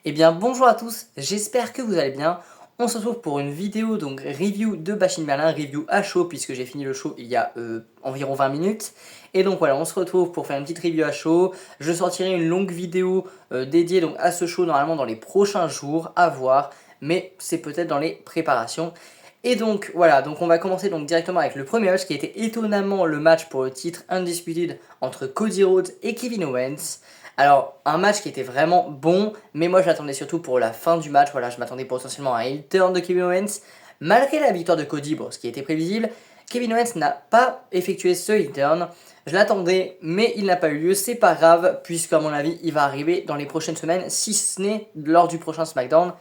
Eh bien bonjour à tous, j'espère que vous allez bien. On se retrouve pour une vidéo donc review de Bashin Merlin, review à chaud puisque j'ai fini le show il y a environ 20 minutes. Et donc voilà, on se retrouve pour faire une petite review à chaud. Je sortirai une longue vidéo dédiée donc à ce show normalement dans les prochains jours, à voir, mais c'est peut-être dans les préparations. Et donc voilà, donc on va commencer donc directement avec le premier match qui était étonnamment le match pour le titre Undisputed entre Cody Rhodes et Kevin Owens. Alors, un match qui était vraiment bon, mais moi je l'attendais surtout pour la fin du match. Voilà, je m'attendais potentiellement à un heel turn de Kevin Owens. Malgré la victoire de Cody, bon, ce qui était prévisible, Kevin Owens n'a pas effectué ce heel turn. Je l'attendais, mais il n'a pas eu lieu. C'est pas grave, puisque à mon avis, il va arriver dans les prochaines semaines, si ce n'est lors du prochain SmackDown.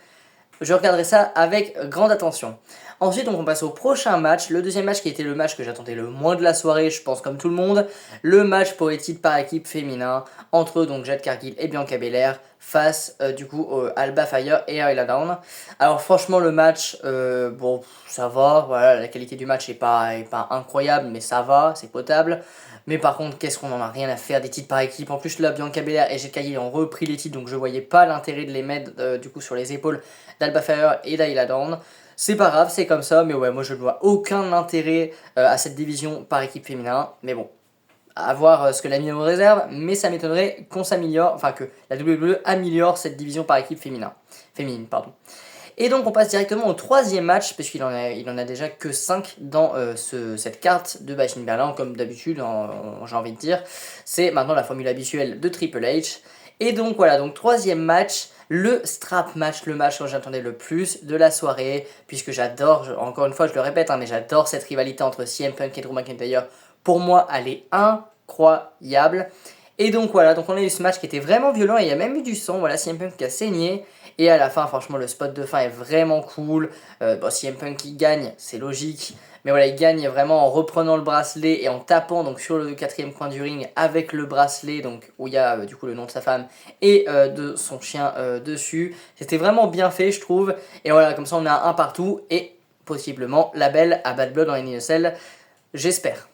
Je regarderai ça avec grande attention. Ensuite, on passe au prochain match, le deuxième match qui était le match que j'attendais le moins de la soirée, je pense comme tout le monde, le match pour les titres par équipe féminin entre donc Jade Cargill et Bianca Belair face du coup Alba Fire et Ayla Dawn. Alors franchement le match, bon ça va, voilà, la qualité du match est pas incroyable mais ça va, c'est potable. Mais par contre, qu'est-ce qu'on en a rien à faire des titres par équipe. En plus là, Bianca Belair et Jade Cargill ont repris les titres, donc je voyais pas l'intérêt de les mettre du coup sur les épaules d'Alba Fire et d'Ayla Dawn. C'est pas grave, c'est comme ça, mais ouais, moi je ne vois aucun intérêt à cette division par équipe féminin. Mais bon, à voir ce que la nous réserve, mais ça m'étonnerait qu'on s'améliore, enfin que la WWE améliore cette division par équipe féminine. Pardon. Et donc on passe directement au troisième match, puisqu'il en a déjà que 5 dans cette carte de Bashin Berlin, comme d'habitude, j'ai envie de dire. C'est maintenant la formule habituelle de Triple H. Et donc voilà, donc troisième match, le strap match, le match que j'attendais le plus de la soirée, puisque j'adore, encore une fois je le répète, mais j'adore cette rivalité entre CM Punk et Drew McIntyre. Pour moi, elle est incroyable. Et donc voilà, donc on a eu ce match qui était vraiment violent et il y a même eu du sang, voilà, CM Punk qui a saigné. Et à la fin, franchement, le spot de fin est vraiment cool. Bon, CM Punk qui gagne, c'est logique. Mais voilà, il gagne vraiment en reprenant le bracelet et en tapant donc sur le quatrième coin du ring avec le bracelet, donc où il y a du coup le nom de sa femme et de son chien dessus. C'était vraiment bien fait, je trouve. Et voilà, comme ça on a un partout et possiblement la belle à Bad Blood en NSL, j'espère.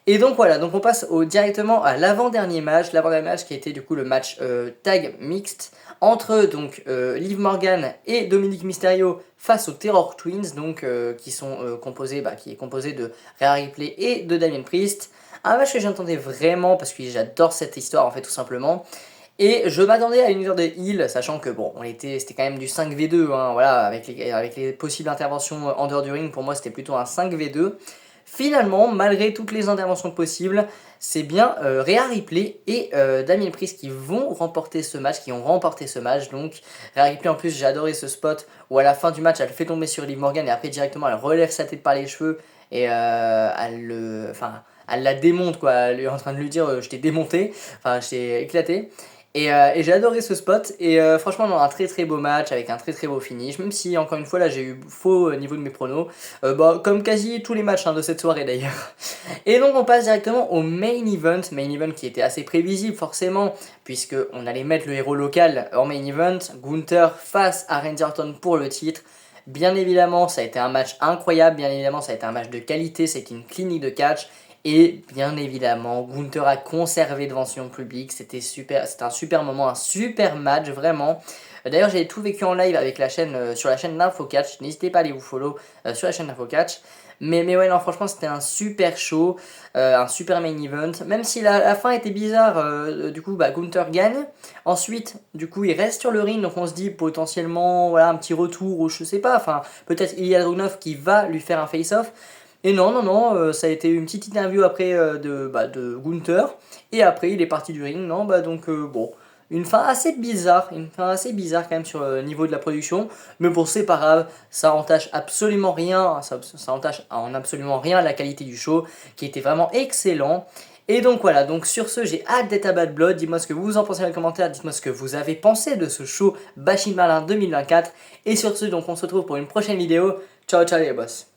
Et donc voilà, donc on passe directement à l'avant-dernier match qui était du coup le match tag mixte entre donc Liv Morgan et Dominic Mysterio face aux Terror Twins, donc qui est composé de Rhea Ripley et de Damien Priest. Un match que j'attendais vraiment parce que j'adore cette histoire en fait tout simplement. Et je m'attendais à une histoire de heal, sachant que bon, c'était quand même du 5v2, hein, voilà, avec les possibles interventions en dehors du ring, pour moi c'était plutôt un 5v2. Finalement, malgré toutes les interventions possibles, c'est bien Rhea Ripley et Damien Priest qui vont remporter ce match, qui ont remporté ce match. Donc Rhea Ripley en plus, j'ai adoré ce spot où à la fin du match, elle fait tomber sur Liv Morgan et après directement elle relève sa tête par les cheveux et elle la démonte quoi. Elle est en train de lui dire je t'ai démonté, enfin je t'ai éclaté. Et j'ai adoré ce spot et franchement on a un très très beau match avec un très très beau finish, même si encore une fois là j'ai eu faux au niveau de mes pronos, comme quasi tous les matchs de cette soirée d'ailleurs. Et donc on passe directement au main event qui était assez prévisible forcément, puisque on allait mettre le héros local en main event, Gunther face à Randy Orton pour le titre. Bien évidemment ça a été un match incroyable, bien évidemment ça a été un match de qualité, c'était une clinique de catch. Et bien évidemment, Gunther a conservé devant son public, c'était un super moment, un super match vraiment. D'ailleurs, j'ai tout vécu en live avec la chaîne, sur la chaîne d'InfoCatch, n'hésitez pas à aller vous follow sur la chaîne d'InfoCatch. Mais ouais, non, franchement, c'était un super show, un super main event. Même si la fin était bizarre, du coup, Gunther gagne. Ensuite, du coup, il reste sur le ring, donc on se dit potentiellement, voilà, un petit retour, ou je sais pas, enfin, peut-être Ilya Dragunov qui va lui faire un face-off. Et non, ça a été une petite interview après de Gunther. Et après, il est parti du ring. Non, donc bon, une fin assez bizarre. Une fin assez bizarre quand même sur le niveau de la production. Mais bon, c'est pas grave. Ça entache absolument rien. Ça entache en absolument rien la qualité du show, qui était vraiment excellent. Et donc voilà, donc sur ce, j'ai hâte d'être à Bad Blood. Dites-moi ce que vous en pensez dans les commentaires. Dites-moi ce que vous avez pensé de ce show Bashin Merlin 2024. Et sur ce, donc on se retrouve pour une prochaine vidéo. Ciao, ciao les boss.